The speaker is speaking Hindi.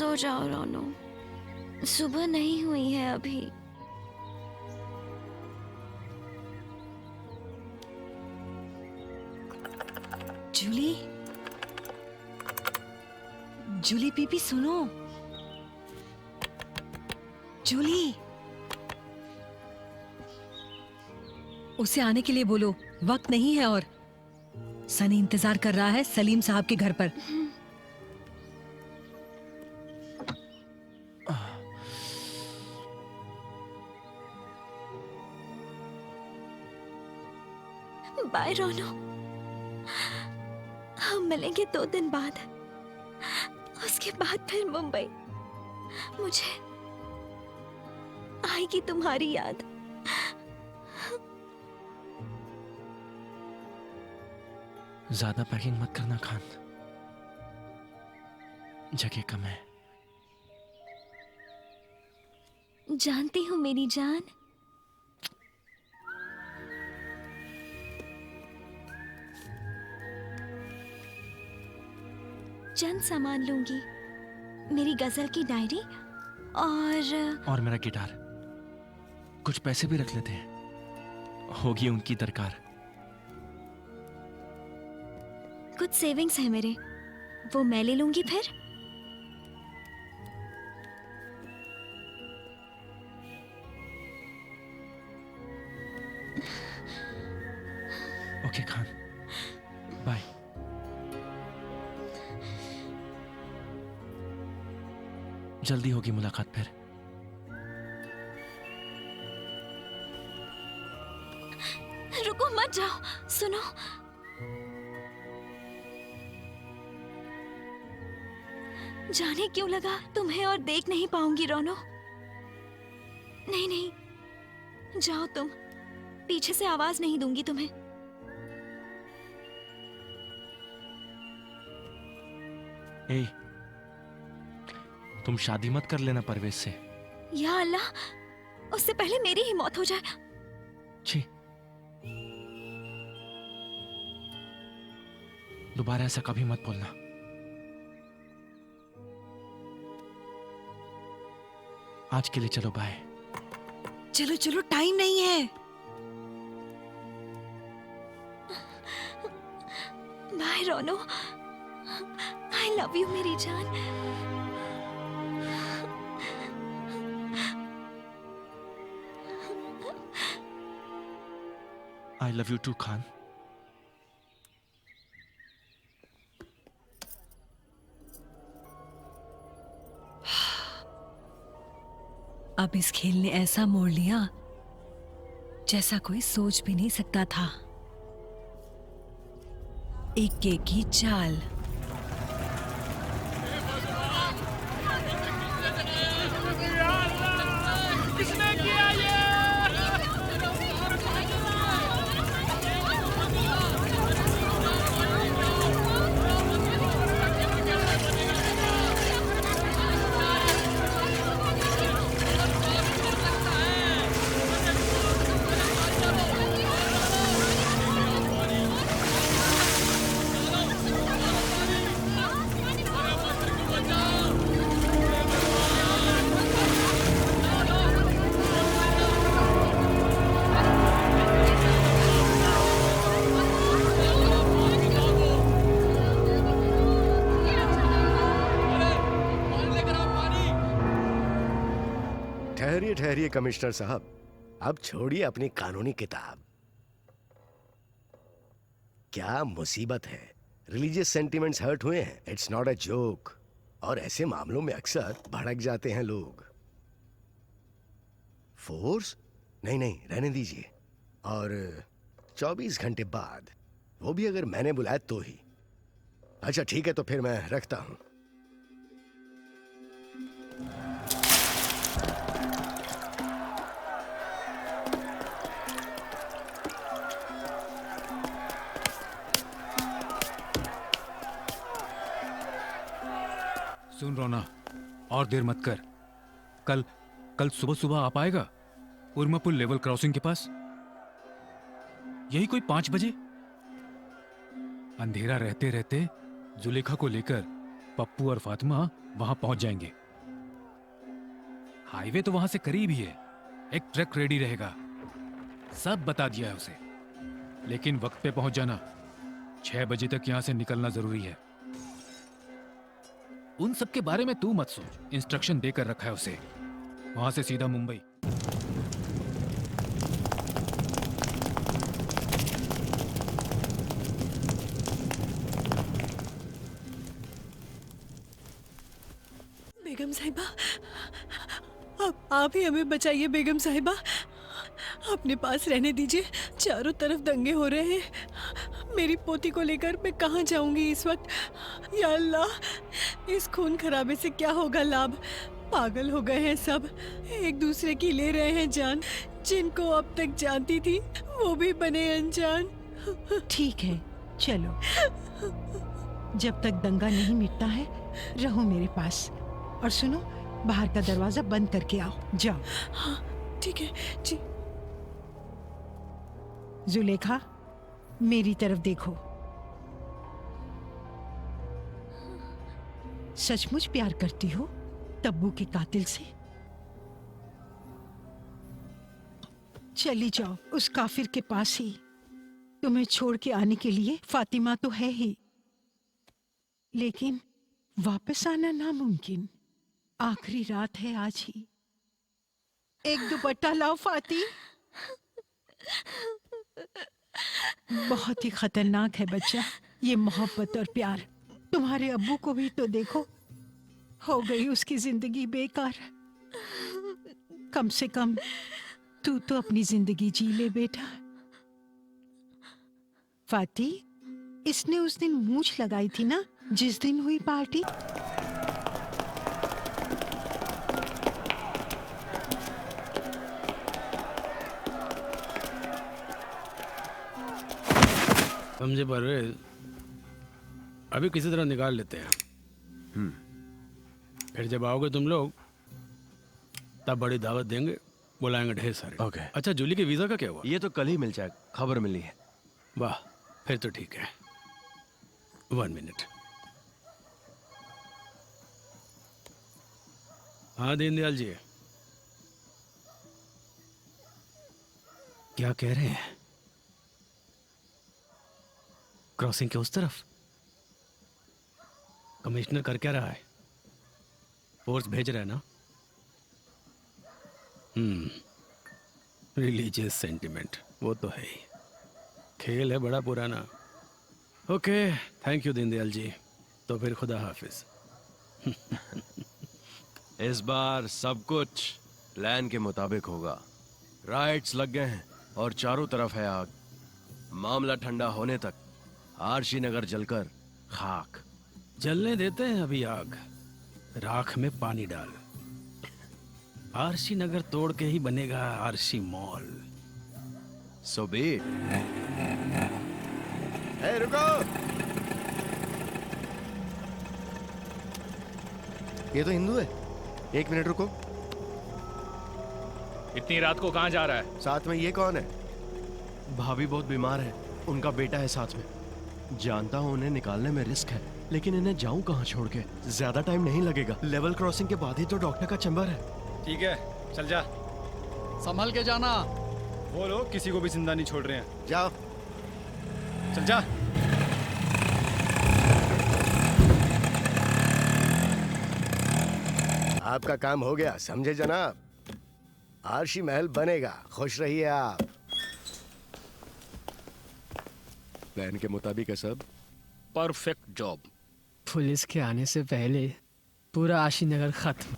सो जाओ रोनो, सुबह नहीं हुई है अभी। जूली, जूली बीबी सुनो। जूली, उसे आने के लिए बोलो, वक्त नहीं है और सनी इंतजार कर रहा है सलीम साहब के घर पर। बाय रोनो, हम मिलेंगे 2 दिन बाद। उसके बाद फिर मुंबई। मुझे आएगी तुम्हारी याद। ज्यादा पैकिंग मत करना खान, जगह कम है। जानती हूँ मेरी जान। चंद सामान लूंगी, मेरी गजल की डायरी और मेरा गिटार। कुछ पैसे भी रख लेते हैं, होगी उनकी दरकार। कुछ सेविंग्स है मेरे, वो मैं ले लूंगी फिर। Okay Khan, bye. जल्दी होगी मुलाकात फिर। रुको मत जाओ, सुनो। जाने क्यों लगा तुम्हें और देख नहीं पाऊंगी रोनो। नहीं नहीं, जाओ तुम, पीछे से आवाज नहीं दूंगी तुम्हें। ए, तुम शादी मत कर लेना परवेज से। या अल्लाह, उससे पहले मेरी ही मौत हो जाए। छी, दोबारा ऐसा कभी मत बोलना। आज के लिए चलो बाय। चलो चलो, टाइम नहीं है। बाय रोनो, आई लव यू मेरी जान। I love you too Khan. अब इस खेल ने ऐसा मोड़ लिया जैसा कोई सोच भी नहीं सकता था। एक की चाल। ठहरिए ठहरिए कमिश्नर साहब, अब छोड़िए अपनी कानूनी किताब। क्या मुसीबत है, रिलीजियस सेंटिमेंट्स हर्ट हुए हैं, इट्स नॉट अ जोक। और ऐसे मामलों में अक्सर भड़क जाते हैं लोग। फोर्स? नहीं नहीं, रहने दीजिए। और 24 घंटे बाद, वो भी अगर मैंने बुलाया तो ही। अच्छा ठीक है, तो फिर मैं रखता हूं। सुन रोना, और देर मत कर। कल सुबह सुबह आ पाएगा उर्मापुल लेवल क्रॉसिंग के पास? यही कोई 5 बजे। अंधेरा रहते रहते जुलेखा को लेकर पप्पू और फातिमा वहां पहुंच जाएंगे। हाईवे तो वहां से करीब ही है, एक ट्रक रेडी रहेगा, सब बता दिया है उसे। लेकिन वक्त पे पहुंच जाना, 6 बजे तक यहां से निकलना जरूरी है। उन सब के बारे में तू मत सोच, इंस्ट्रक्शन देकर रखा है उसे। वहां से सीधा मुंबई। बेगम साहिबा, आप ही हमें बचाइए बेगम साहिबा। अपने पास रहने दीजिए, चारों तरफ दंगे हो रहे हैं। मेरी पोती को लेकर मैं कहाँ जाऊंगी इस वक्त। या अल्लाह, इस खून खराबे से क्या होगा लाभ। पागल हो गए हैं सब, एक दूसरे की ले रहे हैं जान। जिनको अब तक जानती थी वो भी बने अनजान। ठीक है, चलो। जब तक दंगा नहीं मिटता है, रहो मेरे पास। और सुनो, बाहर का दरवाजा बंद करके आओ। जाओ। हाँ ठीक है जी। जुलेखा, मेरी तरफ देखो। सचमुच प्यार करती हो तब्बू के कातिल से? चली जाओ उस काफिर के पास ही। तुम्हें छोड़ के आने के लिए फातिमा तो है ही, लेकिन वापस आना नामुमकिन। आखिरी रात है आज ही। एक दुपट्टा लाओ फाती। बहुत ही खतरनाक है बच्चा ये मोहब्बत और प्यार। तुम्हारे अब्बू को भी तो देखो, हो गई उसकी जिंदगी बेकार। कम से कम तू तो अपनी जिंदगी जी ले बेटा। फाती, इसने उस दिन मूंछ लगाई थी ना, जिस दिन हुई पार्टी। समझे परवेज, अभी किसी तरह निकाल लेते हैं। फिर जब आओगे तुम लोग, तब बड़ी दावत देंगे, बुलाएंगे ढेर सारे। ओके। अच्छा, जूली के वीजा का क्या हुआ? ये तो कल ही मिल जाएगा, खबर मिली है। वाह, फिर तो ठीक है। 1 मिनट। हाँ दीनदयाल जी, क्या कह रहे हैं? क्रॉसिंग के उस तरफ कमिश्नर कर क्या रहा है? फोर्स भेज रहा है ना? रिलीजियस सेंटिमेंट, वो तो है ही। खेल है बड़ा पुराना। Okay, thank you Deendayal ji. तो फिर खुदा हाफिज। इस बार सब कुछ प्लान के मुताबिक होगा। राइट्स लग गए हैं और चारों तरफ है आग। मामला ठंडा होने तक आरशी नगर जलकर खाक। जलने देते हैं अभी आग, राख में पानी डाल। आरशी नगर तोड़ के ही बनेगा Arshi mall. So be it. ए, रुको। ये तो हिंदू है। 1 मिनट रुको। इतनी रात को कहाँ जा रहा है? साथ में ये कौन है? भाभी बहुत बीमार है, उनका बेटा है साथ में। जानता हूँ उन्हें निकालने में रिस्क है, लेकिन इन्हें जाऊं कहाँ छोड़ के? ज्यादा टाइम नहीं लगेगा, लेवल क्रॉसिंग के बाद ही तो डॉक्टर का चैम्बर है। ठीक है, चल जा। संभल के जाना। वो लोग किसी को भी जिंदा नहीं छोड़ रहे हैं। जाओ। चल जा। आपका काम हो गया, समझे जनाब। आरशी महल बनेगा, खुश रहिए आप। प्लान के मुताबिक है सब। Perfect job. पुलिस के आने से पहले पूरा आशी नगर खत्म।